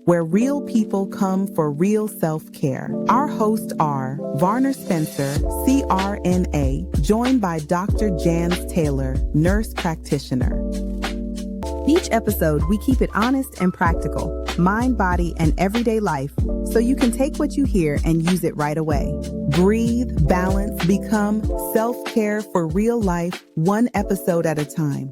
where real people come for real self-care. Our hosts are Varner Spencer, CRNA, joined by Dr. Janze Taylor, nurse practitioner. Each episode, we keep it honest and practical, mind, body, and everyday life, so you can take what you hear and use it right away. Breathe, balance, become self-care for real life, one episode at a time.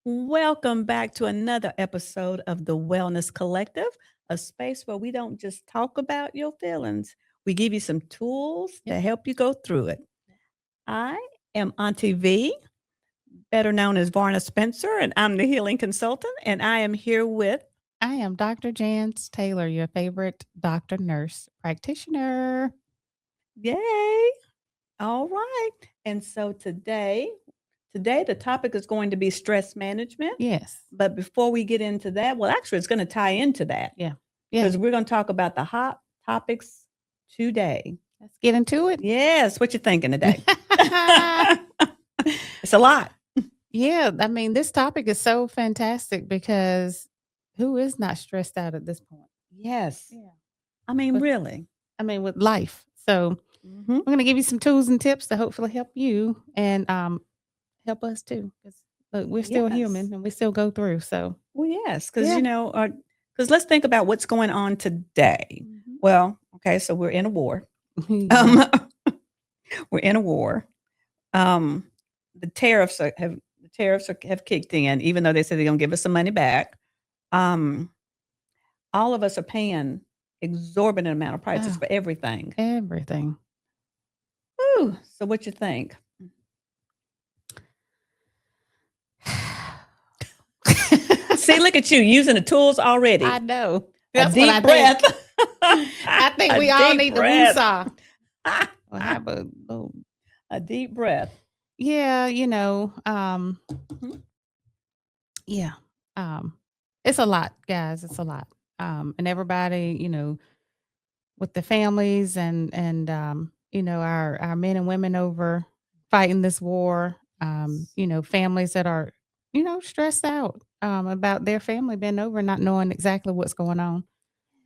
Welcome back to another episode of the Wellness Collective, a space where we don't just talk about your feelings. We give you some tools to help you go through it. I am Auntie V, better known as Varner Spencer, and I'm the healing consultant, and I am here with... I am Dr. Janze Taylor, your favorite doctor nurse practitioner. Yay! All right. And so today the topic is going to be stress management. Yes. But before we get into that, well, actually, it's going to tie into that. Yeah. Because we're going to talk about the hot topics today. Let's get into it. Yes. What you thinking today? It's a lot. Yeah. I mean, this topic is so fantastic because who is not stressed out at this point? Yes. Yeah. I mean, really. I mean, with life. So we're going to give you some tools and tips to hopefully help you and help us too. Because we're still human and we still go through. So, well, yes. Because, because let's think about what's going on today. Mm-hmm. Well, okay. So we're in a war. We're in a war. The tariffs have kicked in, even though they said they're going to give us some money back. All of us are paying exorbitant amount of prices for everything. Everything. Ooh, so what you think? See, look at you using the tools already. I know. That's a deep breath. I think we all need the woosah. We'll have a deep breath. Yeah, it's a lot, guys. It's a lot. And everybody, with the families and our men and women over fighting this war, families that are, stressed out about their family being over, not knowing exactly what's going on.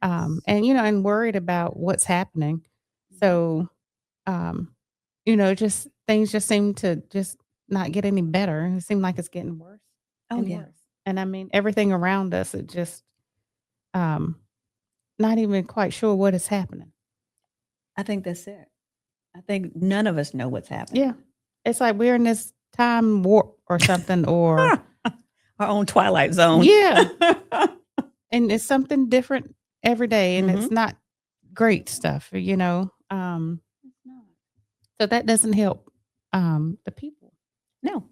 And worried about what's happening. So, just things just seem to just not get any better. It seems like it's getting worse. Worse. And I mean, everything around us, it just, not even quite sure what is happening. I think that's it. I think none of us know what's happening. Yeah. It's like we're in this time warp or something, or our own twilight zone. Yeah. And it's something different every day, and it's not great stuff, It's not. So that doesn't help the people. No,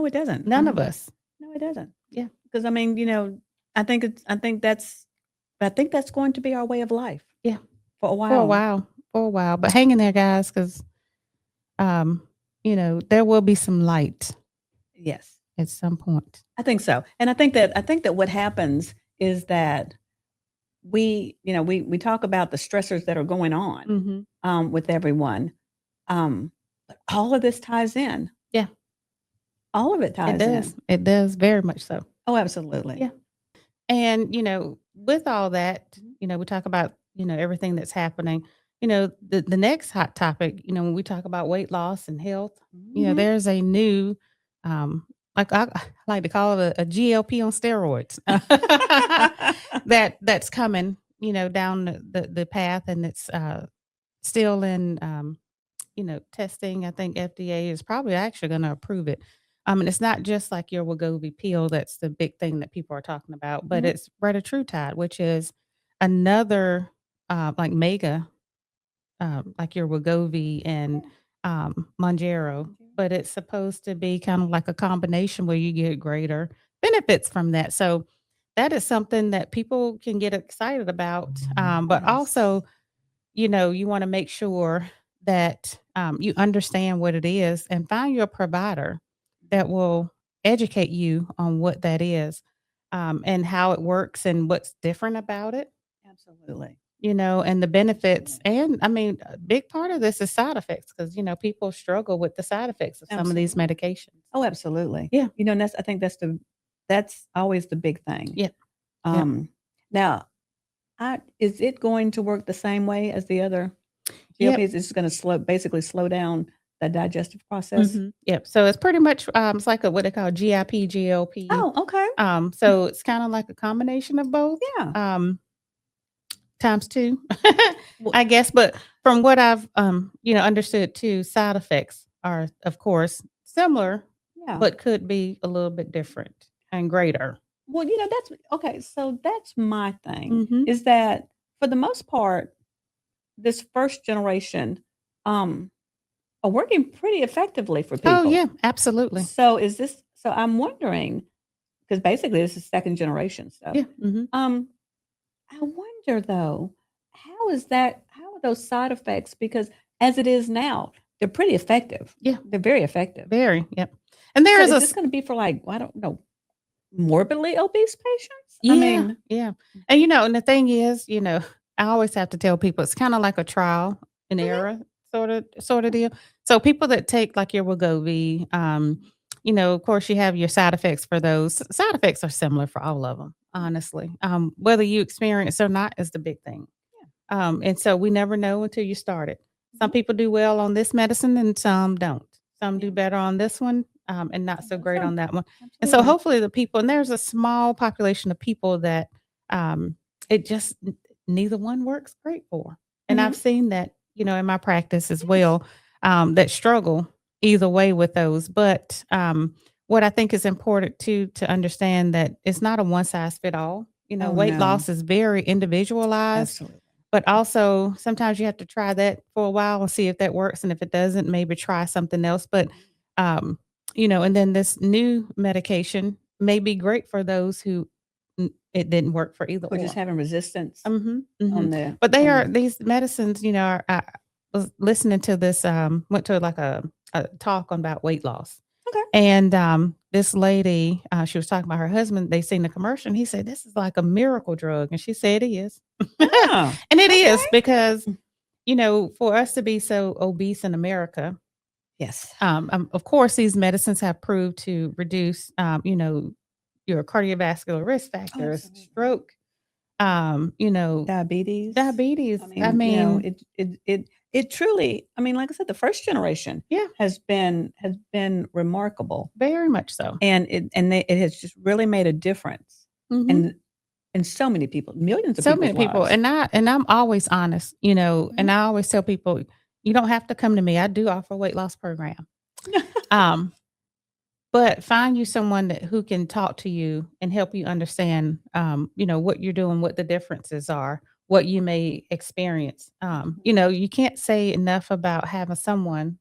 it doesn't. None of us. No, it doesn't. Yeah. Because I mean, I think that's going to be our way of life. Yeah. For a while. For a while. But hang in there, guys, because there will be some light. Yes. At some point. I think so. And I think that what happens is that we talk about the stressors that are going on with everyone. But all of this ties in. Yeah. All of it ties in. It does very much so. Oh, absolutely. Yeah. And, with all that, we talk about, everything that's happening, the next hot topic, when we talk about weight loss and health, there's a new, like I like to call it a GLP on steroids that's coming, down the path, and it's still in, testing. I think FDA is probably actually going to approve it. And it's not just like your Wegovy pill. That's the big thing that people are talking about, but it's retatrutide, which is another like mega, like your Wegovy and Mounjaro, but it's supposed to be kind of like a combination where you get greater benefits from that. So that is something that people can get excited about. But also, you want to make sure that you understand what it is and find your provider that will educate you on what that is, and how it works and what's different about it. Absolutely. And the benefits. And I mean, a big part of this is side effects, because, people struggle with the side effects of some of these medications. Oh, absolutely. Yeah. And I think that's always the big thing. Yeah. Now, is it going to work the same way as the other Yep. GLPs? It's going to basically slow down the digestive process. Yep. So it's pretty much it's like what they call GIP, GLP. Oh, okay. So it's kind of like a combination of both. Yeah. Times two, Well- I guess. But from what I've understood too, side effects are of course similar, Yeah. but could be a little bit different and greater. Well, that's okay. So that's my thing Mhm. is that for the most part, this first generation are working pretty effectively for people. Oh yeah, absolutely. So so I'm wondering, because basically this is second generation stuff. Yeah. Mm-hmm. I wonder though, how are those side effects? Because as it is now, they're pretty effective. Yeah. They're very effective. Very. Yep. And there So is is a this going to be for I don't know, morbidly obese patients? Yeah, I mean, yeah. And and the thing is, I always have to tell people it's kind of like a trial and error sort of deal. So people that take like your Wegovy, of course you have your side effects for those. Side effects are similar for all of them, honestly. Whether you experience or not is the big thing. And so we never know until you start it. Some people do well on this medicine and some don't. Some do better on this one and not so great on that one. And so absolutely. hopefully the people, and there's a small population of people that it just neither one works great for. And I've seen that, in my practice as well, that struggle either way with those. But what I think is important to understand that it's not a one size fit all. Oh, Weight no. loss is very individualized. Absolutely. But also, sometimes you have to try that for a while and see if that works. And if it doesn't, maybe try something else. But, and then this new medication may be great for those who it didn't work for either We're or. just having resistance Mhm, on mhm. the. But they on are the- these medicines, I was listening to this, went to like a talk on about weight loss. Okay. And this lady, she was talking about her husband. They seen the commercial. And he said, "This is like a miracle drug," and she said, "It is." Oh, And it is okay. because, for us to be so obese in America, Yes. of course, these medicines have proved to reduce, your cardiovascular risk factors, Absolutely. stroke, Diabetes. diabetes. I mean, it truly. I mean, like I said, the first generation Yeah. has been remarkable, Very much so. and it has just really made a difference, Mhm. and so many people, millions of So people's many people, lives. and I'm always honest, and Mhm. I always tell people, you don't have to come to me. I do offer a weight loss program. But find you someone who can talk to you and help you understand, what you're doing, what the differences are, what you may experience. You can't say enough about having someone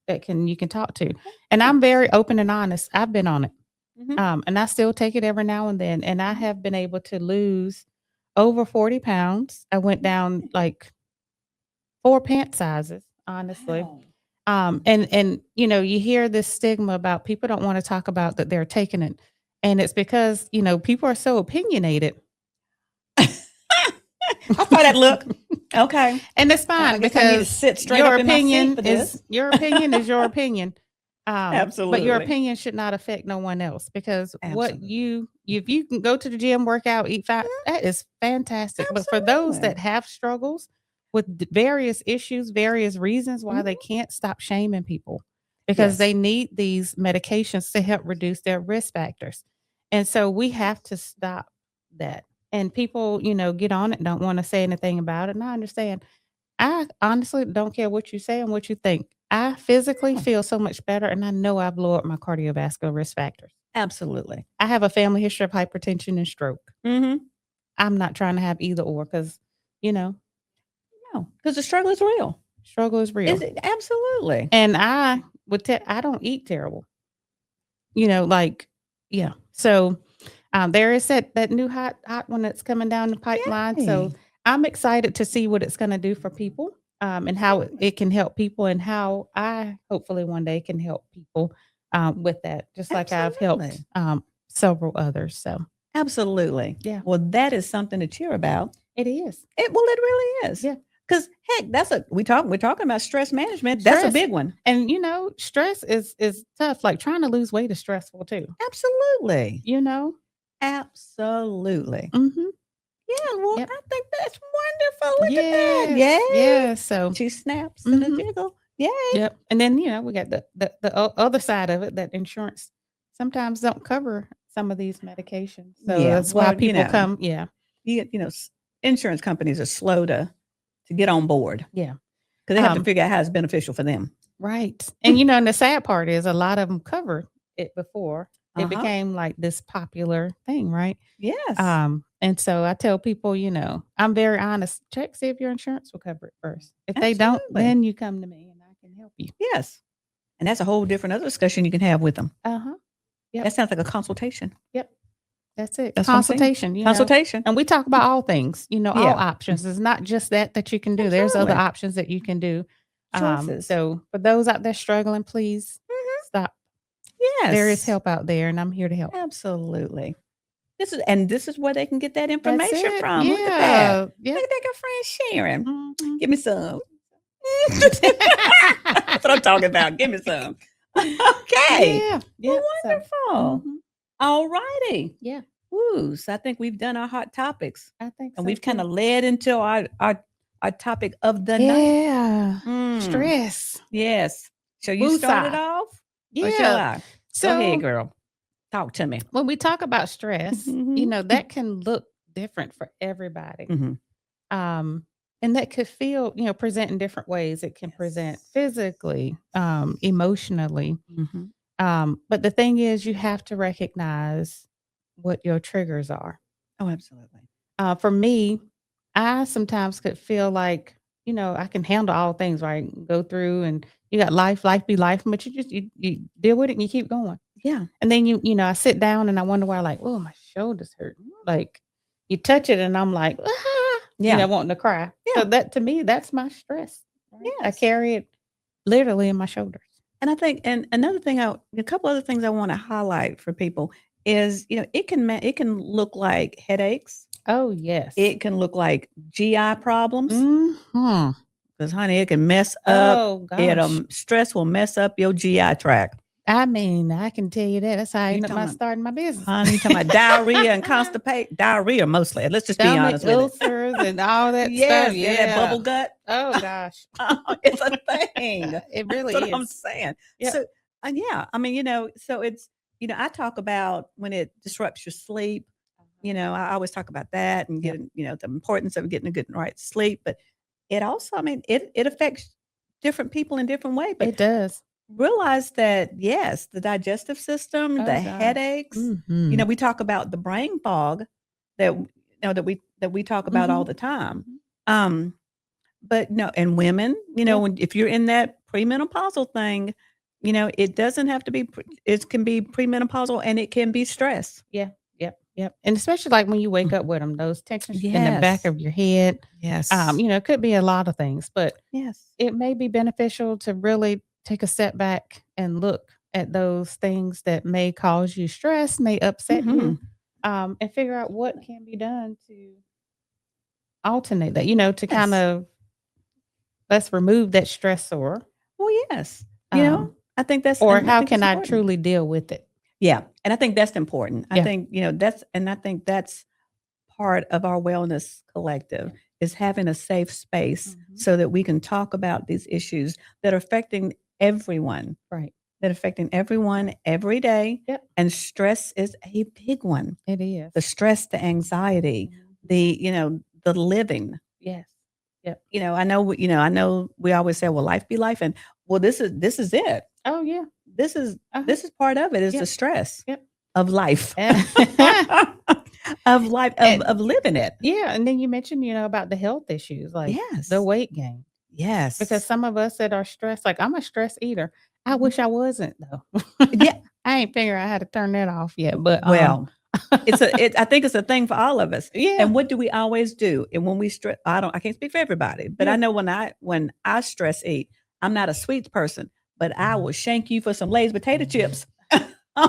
that you can talk to. And I'm very open and honest. I've been on it. Mhm. And I still take it every now and then. And I have been able to lose over 40 pounds. I went down like 4 pant sizes, honestly. Wow. And you hear this stigma about people don't want to talk about that they're taking it. And it's because, people are so opinionated. I saw that look. Okay. And it's I fine guess I need to because sit straight your up in my seat opinion for this. is your opinion is your opinion. But your Absolutely. opinion should not affect no one else because what Absolutely. if you can go to the gym, work out, eat fat, that is fantastic. But for those Absolutely. that have struggles with various issues, various reasons why they can't stop shaming people because they Yes. need these medications to help reduce their risk factors. And so we have to stop that. And people, get on it, don't want to say anything about it. And I understand. I honestly don't care what you say and what you think. I physically Yeah. feel so much better, and I know I've lowered my cardiovascular risk factors. Absolutely. I have a family history of hypertension and stroke. Mm-hmm. I'm not trying to have either or because, No, because the struggle is real. struggle is real. Absolutely. And I would I don't eat terrible. Yeah. So there is that new hot one that's coming down the pipeline. So Yay. I'm excited to see what it's going to do for people and how it can help people and how I hopefully one day can help people with that, just like I've helped Absolutely. several others. So Absolutely. Yeah. Well, that is something to cheer about. it is. It really is. Yeah. Because heck, we're talking about stress management. That's a Stress. big one. And stress is tough. Like trying to lose weight is stressful too. Absolutely. Absolutely. Mm-hmm. Yeah, well, Yep. I think that's wonderful. Look at that. Yes. Yay. Yeah. So, She snaps and a mhm. jiggle. Yay. Yep. And then, we got the other side of it, that insurance sometimes don't cover some of these medications. So Yeah. that's why Well, people come. Yeah. Insurance companies are slow to get on board Yeah. because they have to Um, figure out how it's beneficial for them. right. And, and the sad part is a lot of them covered it before it Uh-huh. became like this popular thing. Right. Yes. And so I tell people, I'm very honest. Check, see if your insurance will cover it first. If they don't, Absolutely. then you come to me and I can help you. Yes. And that's a whole different other discussion you can have with them. Uh-huh. Yep. That sounds like a consultation. Yep. That's it. That's what I'm saying. Consultation. Consultation. And we talk about all things, all Yeah. options. It's not just that you can do. There's other Absolutely. options that you can do. Choices. So for those out there struggling, please stop. Yes. There is help out there, and I'm here to help. Absolutely. This is where they can get that information That's it. from. Yeah. Look at that. Yeah. Look at that good friend Sharon. Mhm. Give me some. That's what I'm talking about. Give me some. Okay. Yeah. Well, Yep. wonderful. Mhm. All righty. Yeah. Ooh, so I think we've done our hot topics. I think And so we've kind too. of led into our topic of the night. Yeah. Mm, Stress. yes. Shall you start it Woosah. off? Or shall Yeah. I? Go So ahead, girl. Talk to me. when we talk about stress, Mhm. that can look different for everybody. Mhm. And that could feel, present in different ways. It can present Yes. physically, emotionally. Mhm. But the thing is, you have to recognize what your triggers are. Oh, absolutely. For me, I sometimes could feel like, I can handle all things, right? Go through and you got life be life, but you deal with it and you keep going. Yeah. And then I sit down and I wonder why, like, oh, my shoulders hurt. Like you touch it and I'm like, Yeah. wanting to cry. Yeah. So that to me, that's my stress. Right? I Yes. carry it literally in my shoulders. And I think, and another thing, a couple other things I want to highlight for people is, it can look like headaches. Oh, yes. It can look like GI problems. Mm-hmm. Because, honey, it can mess up. Oh, gosh. Stress will mess up your GI tract. I mean, I can tell you that. That's how I ended up starting my business. Honey, you talking about diarrhea and constipation. Diarrhea mostly. Let's just be honest with it. Ulcers and all that Yes, stuff. yeah, bubble gut. Oh, gosh. It's a thing. It really That's is. what I'm saying. Yep. So, and yeah, I mean, so it's, I talk about when it disrupts your sleep. I always talk about that and Yep. getting, the importance of getting a good night's sleep. But it also, I mean, it affects different people in different ways. But It does. realize that, yes, the digestive system, Oh, the gosh. headaches, Mhm. we talk about the brain fog that, that we talk about all the time. But no, and women, if you're in that premenopausal thing, it doesn't have to be, it can be premenopausal and it can be stress. Yeah. Yep. And especially like when you wake up with them, those tensions in the back Yes. of your head. Yes. It could be a lot of things, but Yes. it may be beneficial to really take a step back and look at those things that may cause you stress, may upset you, and figure out what can be done to alternate that, to Yes. kind of let's remove that stressor. Well, yes. I think that's, or and how think can it's I important. truly deal with it? Yeah. And I think that's important. I Yeah. think, I think that's part of our wellness collective is having a safe space so that we can talk about these issues that are affecting everyone. Right. That are affecting everyone every day. Yep. And stress is a big one. It is. The stress, the anxiety, the living. Yes. Yep. I know we always say, well, life be life. And well, this is it. Oh, yeah. This is part of it is the stress of life. Of life, of living it. Yeah. And then you mentioned, about the health issues, like the weight gain. Yes. Because some of us that are stressed, like I'm a stress eater. I wish I wasn't though. Yeah. I ain't figuring out how to turn that off yet. But well, I think it's a thing for all of us. Yeah. And what do we always do? And when we stress, I can't speak for everybody, but I know when I stress eat, I'm not a sweets person, but I will shank you for some Lay's potato chips.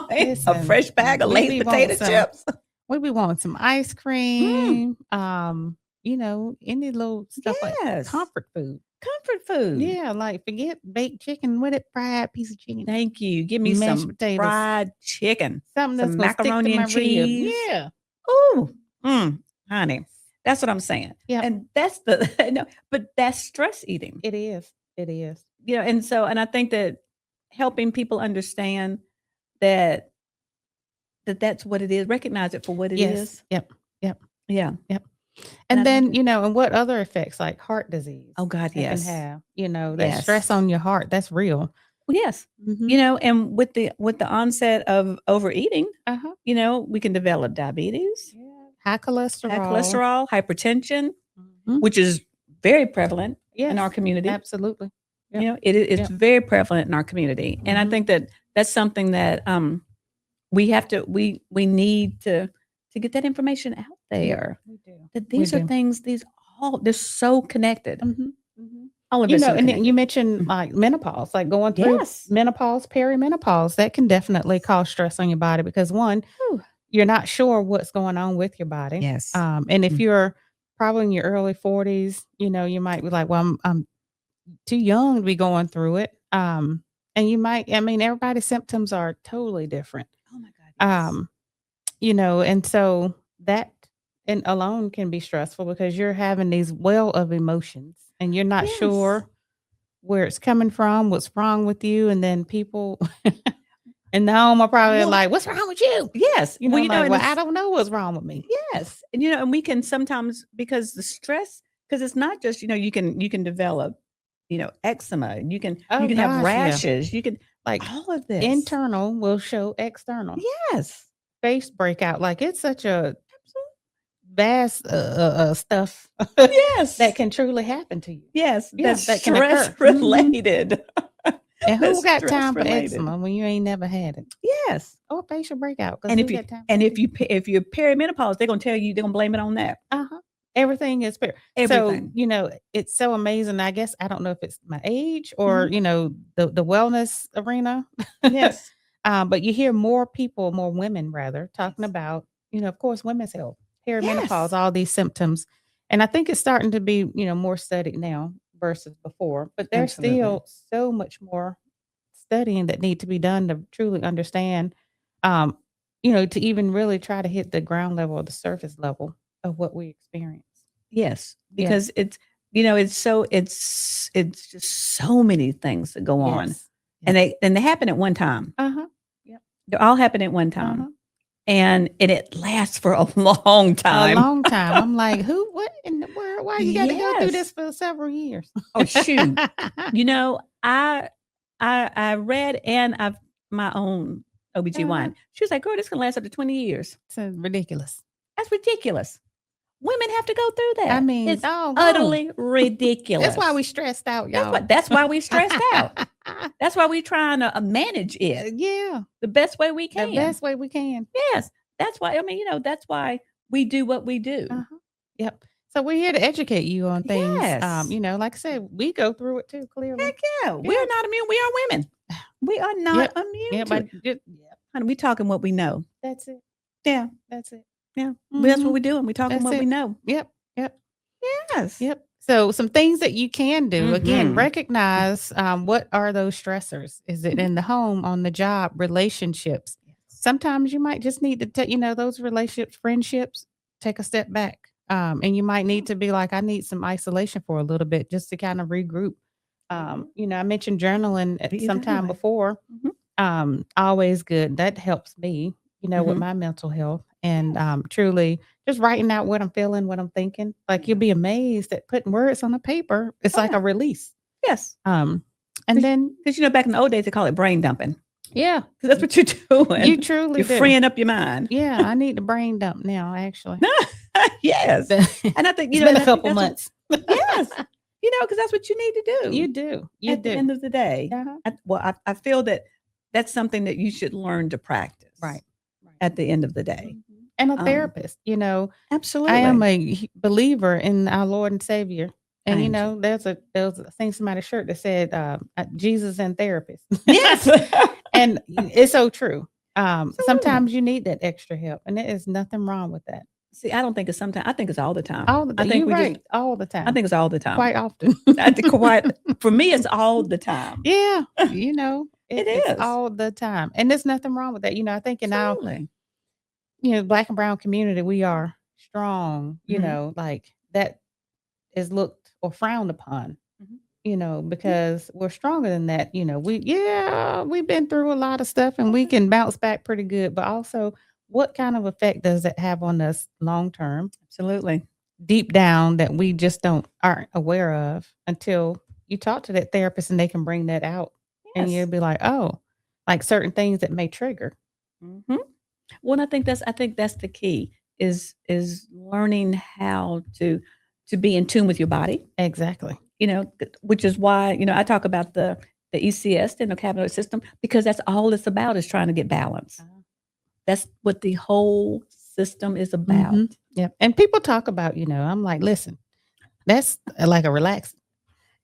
Listen, a fresh bag of Lay's potato chips. We be wanting some ice cream. Any little stuff like comfort food. Comfort food. Yeah, like forget baked chicken with it, fried piece of chicken, Thank you. Give me mashed some potatoes, fried chicken, something that's some gonna stick to macaroni my and rib. cheese. Yeah. Ooh, honey, that's what I'm saying. Yep. And that's the no, but that's stress eating. It is. It is. You know, and I think that helping people understand that that's what it is, recognize it for what it Yes. is. Yep. Yep. Yeah. Yep. And And I then, think you know, and what other effects like heart disease oh God, it can yes. have, you know, that stress Yes. on your heart, that's real. Well, yes. Mhm. You know, and with the onset of overeating, Uh-huh. you know, we can develop diabetes, Yeah. High cholesterol. high cholesterol, hypertension, Mhm. which is very prevalent in our Yes. community. Absolutely. You Yep. know, it's Yep. very prevalent in our community. And I Mhm. think that that's something that we have to we need to get that information out there. We do. That We these are do. things, they're so connected. Mhm. Mhm. All of You us know, are and then you connected. mentioned like menopause, like going through Yes. menopause, perimenopause, that can definitely cause stress on your body because one, Whew. you're not sure what's going on with your body. Yes. And if Mm. you're probably in your early 40s, you know, you might be like, well, I'm too young to be going through it. And you might, I mean, everybody's symptoms are totally different. Oh my God. Yes. You know, and so that and alone can be stressful because you're having these well of emotions and you're not Yes. sure where it's coming from, what's wrong with you, and then people in the home are probably Well, like, "What's wrong with you?" yes. You know, Well, you know, like, and "Well, I it's don't know what's wrong with me." yes. And you know, and we can sometimes because the stress, because it's not just, you know, you can develop, you know, eczema, you can Oh have gosh, yeah. rashes, you can Like all of this. internal will show external. Yes. Face breakout, like it's such a vast stuff Yes. that can truly happen to you. Yes, Yeah, that's that can stress occur. Mhm. related. And who That's got stress time for related. eczema when you ain't never had it? Yes. Or facial breakout? Because And who if you got time for that? if you're perimenopause, they're gonna tell you, they're gonna blame it on that. Uh-huh. Everything is fair. So, Everything. you know, it's so amazing. I guess I don't know if it's my age or, Mhm. you know, the wellness arena. Yes. But you hear more people, more women rather, talking about, you know, of course, women's health, perimenopause, Yes. all these symptoms. And I think it's starting to be, you know, more studied now versus before. But there's Absolutely. still so much more studying that need to be done to truly understand, um, you know, to even really try to hit the ground level or the surface level of what we experience. Yes, Yeah. because it's you know, it's just so many things that go on. Yes. And they happen at one time. Uh-huh. Yep. They all happen at one time. Uh-huh. And it lasts for a long A time. long time. I'm like, who, what in the world? Why you got to go through Yes. this for several years? Oh shoot. You know, I read and I've my own OBGYN. She was like, girl, this can last up to 20 years. It's ridiculous. That's ridiculous. Women have to go through that. I mean, it's oh, utterly ridiculous. That's why we stressed out, y'all. That's why we stressed out. That's why we trying to manage it Yeah. the best way we can. The best way we can. Yes. That's why, I mean, you know, that's why we do what we do. Uh-huh. Yep. So we're here to educate you on things. Yes. You know, like I said, we go through it too, clearly. Heck yeah. We're not immune. We are women. We are not immune Yeah, to but it. Honey, we talking what we know. that's it. Yeah. That's it. Yeah. That's what Mhm. we're doing. We're talking That's what we it. know. Yep. Yep. Yes. Yep. So some things that you can do, again, Mhm. recognize what are those stressors? Is it in the home, on the job, relationships? Sometimes you might just need to take, you know, those relationships, friendships, take a step back. And you might need to be like, I need some isolation for a little bit just to kind of regroup. You know, I mentioned journaling at some time Exactly. before. Always good. That helps me, you know, with Mhm. my mental health and truly just writing out what I'm feeling, what I'm thinking. Like you'll be amazed at putting words on a paper. It's Oh, like yeah. a release. Yes. And Cause- then Because, you know, back in the old days, they call it brain dumping. yeah, Because that's what you're doing. you truly You're do. freeing up your mind. Yeah, I need to brain dump now, actually. Yes. It's And I think, you know, been and a I think couple that's what- months. yes. You know, because that's what you need to do. You do. You At do. the end of the day. Uh-huh. I feel that that's something that you should learn to practice. Right. At the end of the day. And a therapist, you know, Absolutely. I am a believer in our Lord and Savior. And I you am know, there's a I seen somebody's shirt that said Jesus and therapist. Yes. And it's so true. Sometimes you need that extra help, and there is nothing wrong with that. See, I don't think it's sometimes. I think it's all the time. All the I time. think You're we right. just. All the time. I think it's all the time. Quite often. I think for me, it's all the time. Yeah. You know, It it's is. all the time. And there's nothing wrong with that. You know, I think in our, Absolutely. Black and brown community, we are strong, Mhm. like that is looked or frowned upon, Mhm. because we're stronger than that. We've been through a lot of stuff and we can bounce back pretty good. But also, what kind of effect does it have on us long term, Absolutely. deep down that we just aren't aware of until you talk to that therapist and they can bring that out and Yes. you'll be like, oh, like certain things that may trigger. Mhm. Well, I think that's the key is learning how to be in tune with your body. Exactly. Which is why I talk about the ECS, the cannabinoid system, because that's all it's about is trying to get balance. That's what the whole system is about. Mhm. Yep. And people talk about, I'm like, listen, that's like a relax.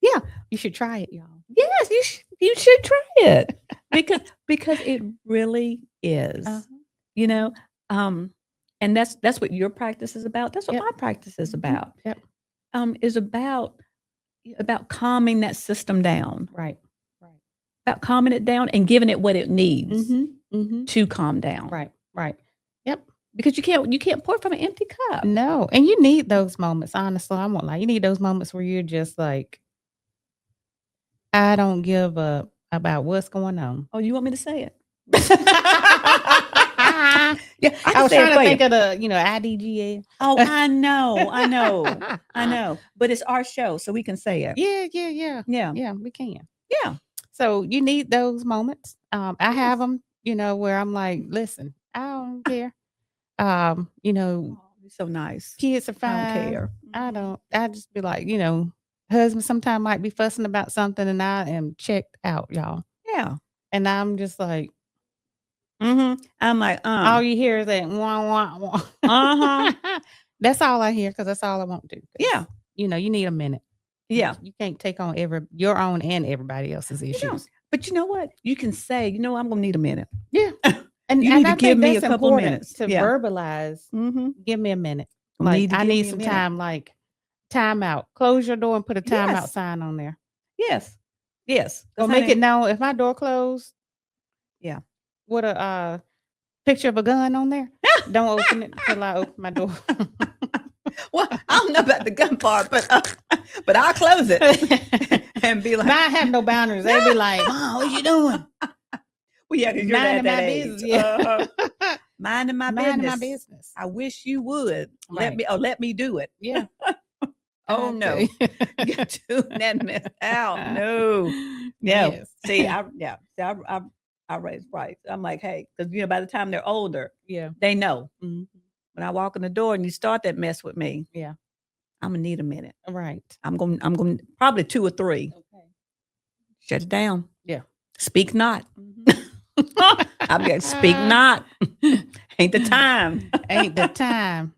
Yeah. You should try it, y'all. Yes, you should try it because it really is. Uh-huh. You know, and that's what your practice is about. That's what Yep. my practice is about. Yep. Is about calming that system down. Right. About calming it down and giving it what it needs Mm-hmm. to calm down. Right. Yep. Because you can't pour from an empty cup. No, and you need those moments. Honestly, I won't lie. You need those moments where you're just like, I don't give up about what's going on. Oh, you want me to say it? Yeah, I was trying to think of the, IDGA. Oh, I know. But it's our show, so we can say it. Yeah. Yeah, we can. Yeah. So you need those moments. I have them, where I'm like, listen, I don't care. Oh, you're so nice. Kids are fine. I don't care. I don't. I just be like, husband sometimes might be fussing about something, and I am checked out, y'all. Yeah. And I'm just like, I'm like, all you hear is that wah wah wah. That's all I hear because that's all I want to do. Yeah. You need a minute. Yeah. You can't take on your own and everybody else's issues. But you know what? You can say, I'm gonna need a minute. Yeah. And you need to I give think me a that's couple important minutes to verbalize. Give me a minute. Like I need some time. Like time out. Close your door and put a time out sign on there. Yes. Or make it known if my door closed. Yeah. With a picture of a gun on there. Don't open it until I open my door. Well, I don't know about the gun part, but I'll close it and be like, I have no boundaries. They'll be like, Mom, what you doing? Well, yeah, because you're at that age. Business. Yeah. Minding my business. I wish you would let me do it. Yeah. Oh no, you tune that mess out. No. Yes. See, I raised right. I'm like, hey, because by the time they're older, they know. Mm-hmm. When I walk in the door and you start that mess with me, I'm gonna need a minute. Right. I'm going probably 2 or 3. Okay. Shut it down. Yeah. Speak not. I'm going speak not. Ain't the time. Ain't the time.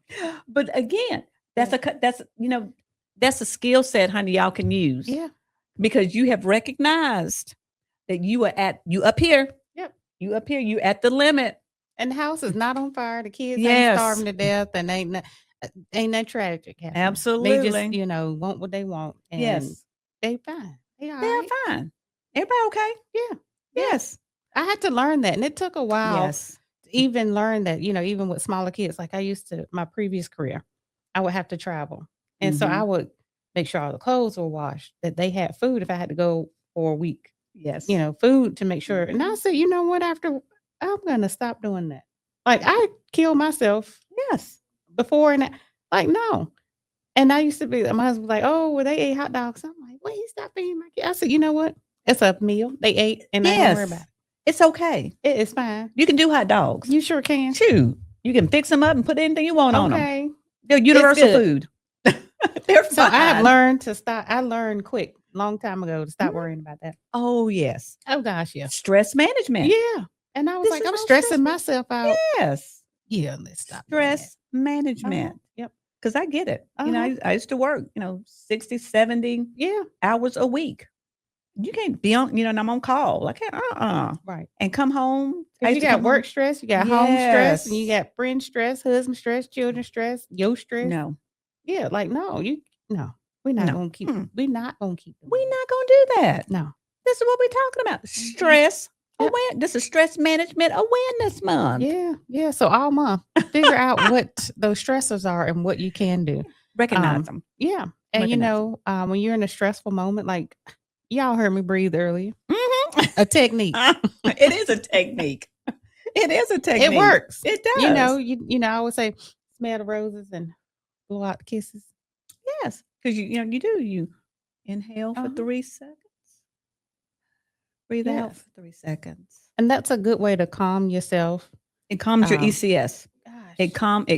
But again, that's a skill set, honey, y'all can use. Yeah. Because you have recognized that you up here. Yep. You up here. You at the limit. And the house is not on fire. The kids ain't starving to death, and ain't that tragic. Happening. Absolutely. They just want what they want. And they fine. They're fine. Everybody okay? Yeah. Yes. I had to learn that, and it took a while to even learn that. Even with smaller kids, like I used to, my previous career, I would have to travel, and so I would make sure all the clothes were washed, that they had food if I had to go for a week. Yes. Food to make sure. And I said, you know what? After I'm gonna stop doing that. Like I killed myself. Yes. Before and like no. And I used to be. My husband was like, "Oh, well, they ate hot dogs." I'm like, "Wait, stop feeding my kid." I said, "You know what? It's a meal. They ate, and I don't worry about it. It's okay. It's fine. You can do hot dogs. You sure can. Shoot, you can fix them up and put anything you want on them. Okay, they're universal food. They're fine. So I have learned to stop. I learned quick, long time ago, to stop worrying about that. Oh yes. Oh gosh, yeah. Stress management. Yeah, and I was like, I'm stressing myself out. Yes. Yeah, let's stop. Stress management. Yep. Because I get it. I used to work, 60, 70 hours a week. You can't be on, and I'm on call. I can't, Right. and come home. I Because used you to got come work home. stress, you got home stress, and you Yes. got friend stress, husband stress, children stress, your stress. No, Yeah, like no, we're not no. gonna keep. Mm. We're not gonna keep. Doing We're that. not going to do that. No. This is what we're talking about. Stress. Yep. This is Stress Management Awareness Month. Yeah, yeah. So all month, figure out what those stressors are and what you can do. Recognize them. Yeah, and Recognize when you're in a stressful moment, like y'all heard me breathe earlier, Mhm. a technique. It is a technique. It is a technique. It works. It does. I always say, smell the roses and blow out the kisses. Yes, because you do. You inhale for Uh-huh. 3 seconds. Breathe out Yes. for 3 seconds. And that's a good way to calm yourself. It calms your Um, ECS. Gosh. It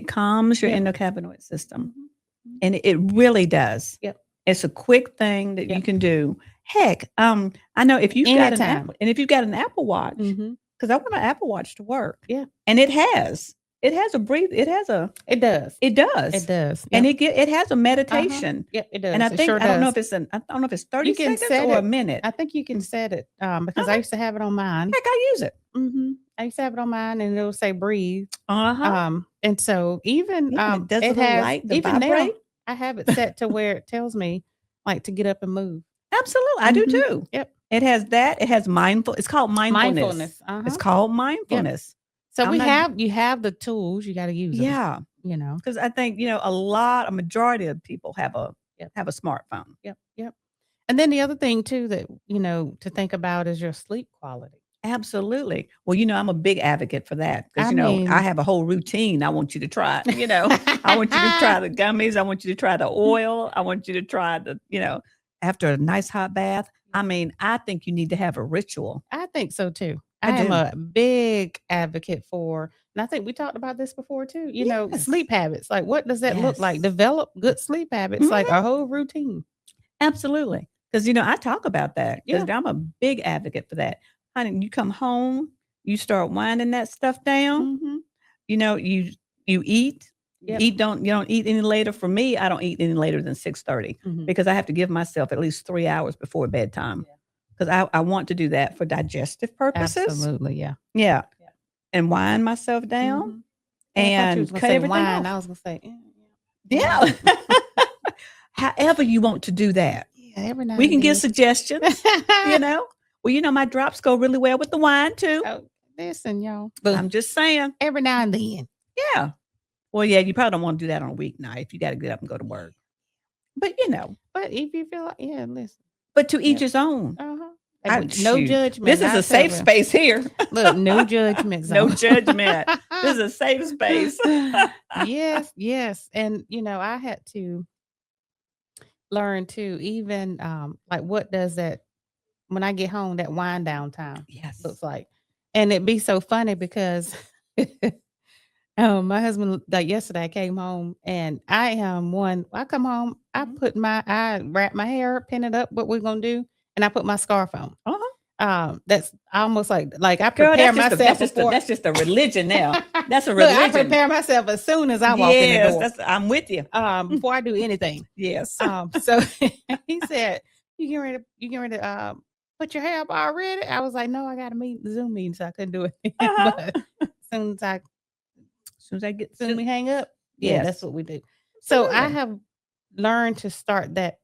calms your Yep. endocannabinoid system. Mhm. And it really does. Yep. It's a quick thing that you Yep. can do. Heck, I know if you've got an Anytime. Apple, and if you've got an Apple Watch, Mhm. because I want my Apple Watch to work. Yeah. And it has a breathe. It does. It does. It does. It does. And Yep. it has a meditation. Yep, it does. And I It think sure I don't know does. if I don't know if it's 30 You can seconds set or a it. minute. I think you can set it because Uh-huh. I used to have it on mine. Heck, I use it. I used to have it on mine, and it'll say breathe. Uh-huh. And so even Yeah, and it does it a little has light to even now vibrate. I have it set to where it tells me like to get up and move. Absolutely. I do Mhm. too. Yep. It has that. It has mindful. It's called mindfulness. Uh-huh. It's called mindfulness. So I'm not- you have the tools, you got to use them. Yeah. Because I think, a majority of people have a smartphone. Yep. And then the other thing too that, to think about is your sleep quality. Absolutely. Well, I'm a big advocate for that because, I mean- I have a whole routine. I want you to try. I want you to try the gummies. I want you to try the oil. I want you to try after a nice hot bath. I mean, I think you need to have a ritual. I think so too. I I am do. a big advocate for, and I think we talked about this before too, Yes. sleep habits. Like, what does that look like? Yes. Develop good sleep habits, like a whole routine. Absolutely. Because, I talk about that because Yeah. I'm a big advocate for that. Honey, you come home, you start winding that stuff down. Mhm. You eat. Yep. You don't eat any later. For me, I don't eat any later than 6:30 Mhm. because I have to give myself at least 3 hours before bedtime. Because I want to do that for digestive purposes. Absolutely, yeah. Yeah. And wind myself down Mhm. I thought you and was gonna cut say everything wine. off. I was gonna say, Yeah. However you want to do that. yeah, every now We and can get then. suggestions, Well, my drops go really well with the wine too. Oh, listen, y'all. I'm just saying. Every now and then. Yeah. Well, yeah, you probably don't want to do that on a weeknight if you got to get up and go to work. But But if you feel like, listen. but to each Yeah. his own. No Shoot. judgment. This is I a safe tell you. space here. Look, no judgment zone. No judgment. This is a safe space. Yes. And I had to learn to even like what does that when I get home, that wind down time Yes. looks like. And it'd be so funny because my husband, like yesterday, I came home and I come home, I wrap my hair, pin it up, what we're gonna do, and I put my scarf on. That's almost like I Girl, prepare that's myself before. That's just a religion now. That's a Look, religion. I prepare myself as soon as I walk in the door. I'm with you. Before I do anything. Yes. So he said, You getting ready to put your hair up already? I was like, no, I got a Zoom meeting, so I couldn't do it. But as soon as we hang up, Yes. that's what we do. So I Absolutely. have learned to start that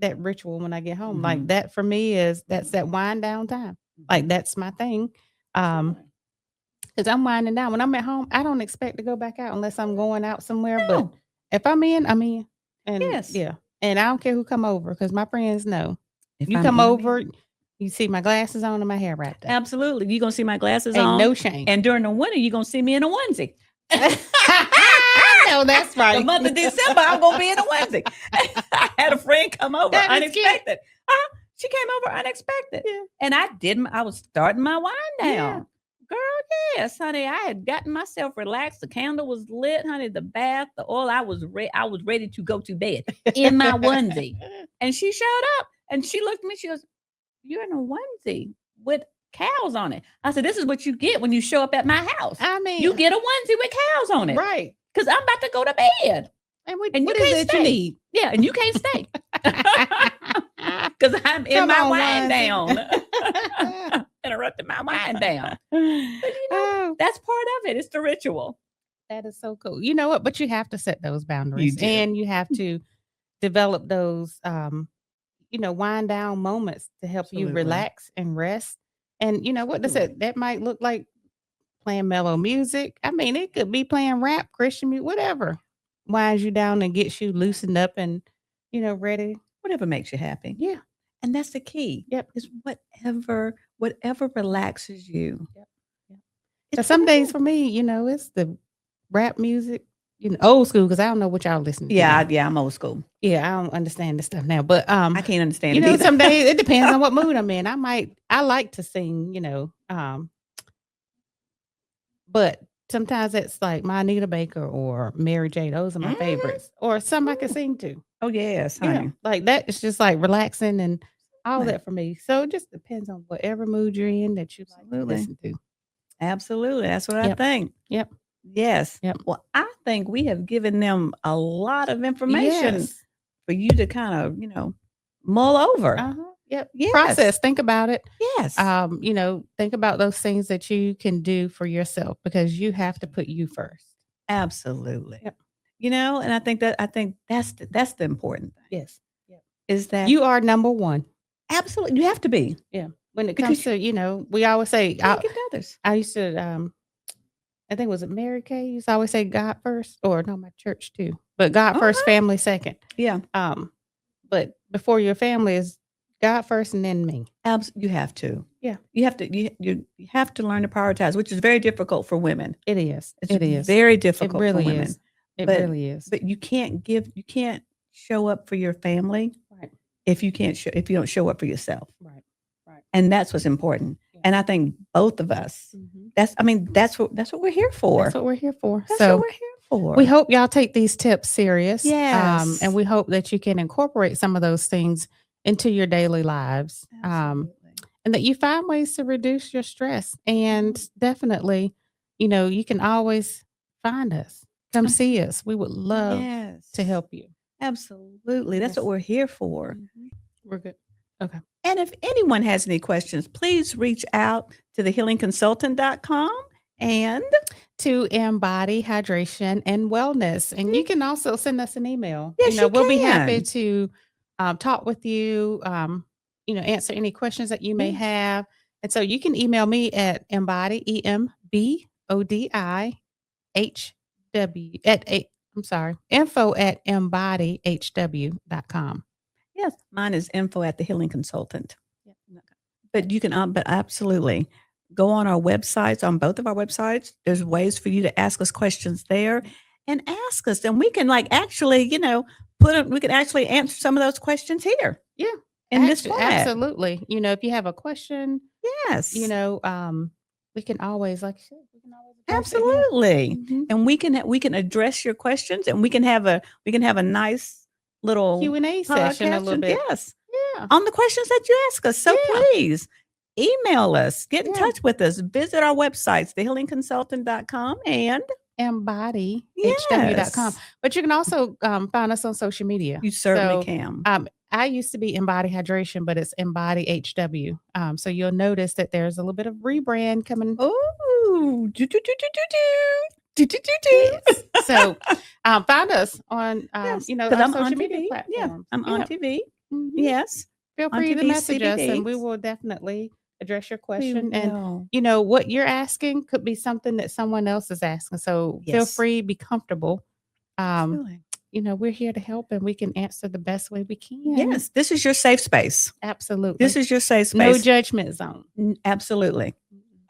that ritual when I get home. Mhm. Like that for me that's that wind down time. Like that's my thing. Because I'm winding down. When I'm at home, I don't expect to go back out unless I'm going out somewhere. But No. if I'm in, I'm in. And Yes. yeah. And I don't care who come over because my friends know. If You I'm come in, I'm over, in. you see my glasses on and my hair wrapped up. Absolutely. You're going to see my glasses Ain't on. no shame. And during the winter, you're going to see me in a onesie. I know that's right. The month of December, I'm going to be in a onesie. I had a friend come over That is cute. unexpected. She came over unexpected. Yeah. And I was starting my wind down. Yeah. Girl, yes, honey. I had gotten myself relaxed. The candle was lit, honey. The bath, the oil. I was ready to go to bed in my onesie. And she showed up and she looked at me. She goes, "You're in a onesie with cows on it." I said, "This is what you get when you show up at my house. I mean, You get a onesie with cows on it. right. Because I'm about to go to bed. And And what you is can't it you stay. need? Yeah, and you can't stay." because I'm in Come my on, wind Janze. down. Interrupted my wind down. But Oh, that's part of it. It's the ritual. that is so cool. You know what? But you have to set those boundaries, do. and you have to develop those, wind down moments to help you Absolutely. relax and rest. And you know what? That might look like playing mellow music. I mean, it could be playing rap, Christian music, whatever winds you down and gets you loosened up and ready. Whatever makes you happy. Yeah. And that's the key. Yep. Is whatever relaxes you. Yep. It's Some whatever. days for me, it's the rap music, old school, because I don't know what y'all listen to. Yeah, now. I'm old school. Yeah, I don't understand this stuff now. But I can't understand it either. some days it depends on what mood I'm in. I like to sing, but sometimes it's like my Anita Baker or Mary J. Those are my favorites. Or some I can sing to. Oh yes, Yeah, honey. like that. It's just like relaxing and all Right. that for me. So it just depends on whatever mood you're in that you like to Absolutely. listen to. Absolutely. That's what I Yep. think. Yep. Yes. Yep. Well, I think we have given them a lot of information Yes. for you to kind of, mull over. Uh-huh. Yep. Yes. Process. Think about it. Yes. Think about those things that you can do for yourself because you have to put you first. Absolutely. Yep. And I think that's the important thing. Yes. Yep. Is that You are number one. absolutely you have to be. Yeah. When it Because comes to, we always say, Give to others. I used to, I think was it Mary Kay used to always say God first, or no, my church too, but God first, family second. Yeah. But before your family is God first and then me. You have to. Yeah. You have to you have to learn to prioritize, which is very difficult for women. It is. It's very It difficult really for women. is. It But- really is. But you can't show up for your family Right. if you don't show up for yourself. Right. Right. And that's what's important. Yeah. And I think both of us, Mhm. that's what we're here for. That's what we're here for. That's So what we're here for. we hope y'all take these tips serious. Yes. And we hope that you can incorporate some of those things into your daily lives. Absolutely. And that you find ways to reduce your stress. And definitely, you can always find us. Come see us. We would love Yes. to help you. Absolutely. That's Yes. what we're here for. We're good. Okay. And if anyone has any questions, please reach out to thehealingconsultant.com and To Embody Hydration and Wellness. And you can also send us an email. Yes, you we'll be happy can. to talk with you, answer any questions that you may Yes. have. And so you can email me at embody, EMBODIHW info at embodihw.com. yes, mine is info at the Healing Consultant. But you can, but absolutely go on our websites, on both of our websites. There's ways for you to ask us questions there and ask us. And we can actually, we can actually answer some of those questions here. Yeah. In this format. Absolutely. If you have a question, Yes. we can always, like you said, we can always address it here. Absolutely. Mhm. And we can address your questions and we can have a nice little Q&A session a little podcast. bit. Yes. Yeah. On the questions that you ask us. So Yeah. please email us, get in Yeah. touch with us, visit our websites, thehealingconsultant.com and embodihw.com. yes, But you can also find us on social media. you certainly So, can. I used to be Embody Hydration, but it's Embody HW. So you'll notice that there's a little bit of rebrand coming. Oh, do, do, do, do, do, do. Do, do, do, do. Yes. So find us on, Yes, our 'cause I'm social on media TV. Yeah, platforms. I'm on TV. Mhm. Yes. Feel on free to TV, message us and we CBDs. will definitely address your We question. And will. what you're asking could be something that someone else is asking. So feel Yes. free, be comfortable. Absolutely. We're here to help and we can answer the best way we can. Yes, this is your safe space. Absolutely. This is your safe no space. judgment zone. Absolutely.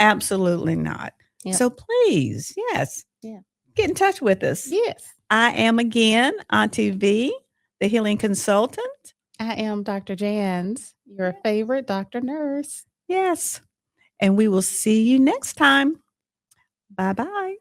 Absolutely not. Yep. So please, yes. Yeah. Get in touch with us. Yes. I am again Auntie V, the healing consultant. I am Dr. Janze, your favorite doctor nurse. Yes. And we will see you next time. Bye-bye.